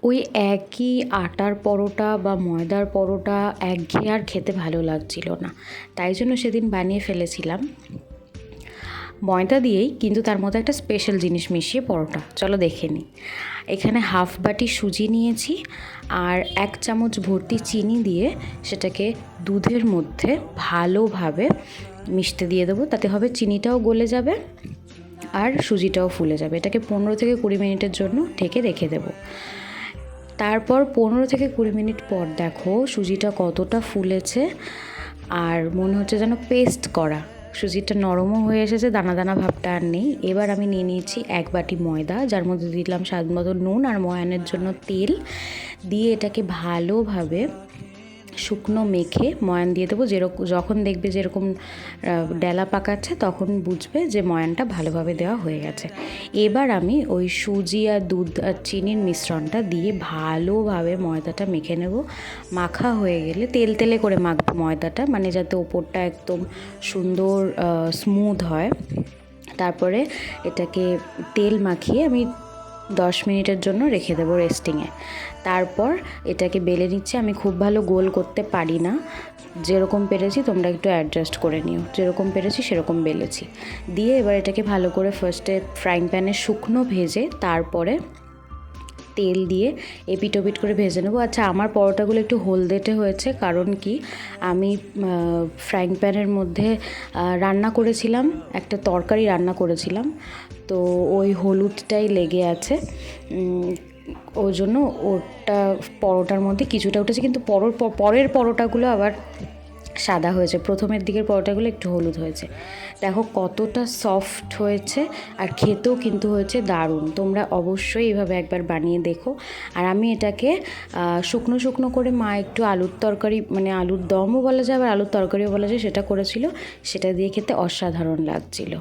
ওই একই আটার পরোটা বা ময়দার পরোটা একঘেয়ে আর খেতে ভালো লাগছিল না, তাই জন্য সেদিন বানিয়ে ফেলেছিলাম ময়দা দিয়েই, কিন্তু তার মধ্যে একটা স্পেশাল জিনিস মিশিয়ে পরোটা। চলো দেখে নিই। এখানে হাফ বাটি সুজি নিয়েছি আর 1 চামচ ভর্তি চিনি দিয়ে সেটাকে দুধের মধ্যে ভালোভাবে মিশতে দিয়ে দেবো। তাতে হবে চিনিটাও গলে যাবে আর সুজিটাও ফুলে যাবে। এটাকে 15 থেকে 20 মিনিটের জন্য ঢেকে রেখে দেবো। তারপর 15 থেকে 20 মিনিট পর দেখো সুজিটা কতটা ফুলেছে, আর মনে হচ্ছে যেন পেস্ট করা। সুজিটা নরমও হয়ে এসেছে, দানা দানা ভাবটা আর নেই। এবার আমি নিয়ে নিয়েছি 1 বাটি ময়দা, যার মধ্যে দিলাম স্বাদ মতো নুন আর ময়ানের জন্য তেল দিয়ে এটাকে ভালোভাবে শুকনো মেখে ময়ান দিয়ে দেবো। যখন দেখবে যেরকম ডেলা পাকাচ্ছে তখন বুঝবে যে ময়ানটা ভালোভাবে দেওয়া হয়ে গেছে। এবার আমি ওই সুজি আর দুধ আর চিনির মিশ্রণটা দিয়ে ভালোভাবে ময়দাটা মেখে নেব। মাখা হয়ে গেলে তেল তেলে করে মাখবো ময়দাটা, মানে যাতে ওপরটা একদম সুন্দর স্মুথ হয়। তারপরে এটাকে তেল মাখিয়ে আমি 10 মিনিটের জন্য রেখে দেবো রেস্টিংয়ে। তারপর এটাকে বেলে নিচ্ছি। আমি খুব ভালো গোল করতে পারি না, যেরকম পেরেছি তোমরা একটু অ্যাডজাস্ট করে নিও। যেরকম পেরেছি সেরকম বেলেছি। দিয়ে এবার এটাকে ভালো করে ফার্স্টে ফ্রাইং প্যানে শুকনো ভেজে তারপরে তেল দিয়ে এপিট ওপিট করে ভেজে নেবো। আচ্ছা, আমার পরোটাগুলো একটু হলদেটে হয়েছে, কারণ কি আমি ফ্রাইং প্যানের মধ্যে রান্না করেছিলাম, একটা তরকারি রান্না করেছিলাম, তো ওই হলুদটাই লেগে আছে। ওই জন্য ওটা পরোটার মধ্যে কিছুটা উঠেছে, কিন্তু পরের পরোটাগুলো আবার সাদা হয়েছে। প্রথমের দিকের পরোটাগুলো একটু হলুদ হয়েছে। দেখো কতটা সফট হয়েছে, আর খেতেও কিন্তু হয়েছে দারুণ। তোমরা অবশ্যই এভাবে একবার বানিয়ে দেখো। আর আমি এটাকে শুকনো শুকনো করে মা একটু আলুর তরকারি, মানে আলুর দমও বলা যায় আবার আলুর তরকারিও বলা যায়, সেটা করেছিল। সেটা দিয়ে খেতে অসাধারণ লাগছিল।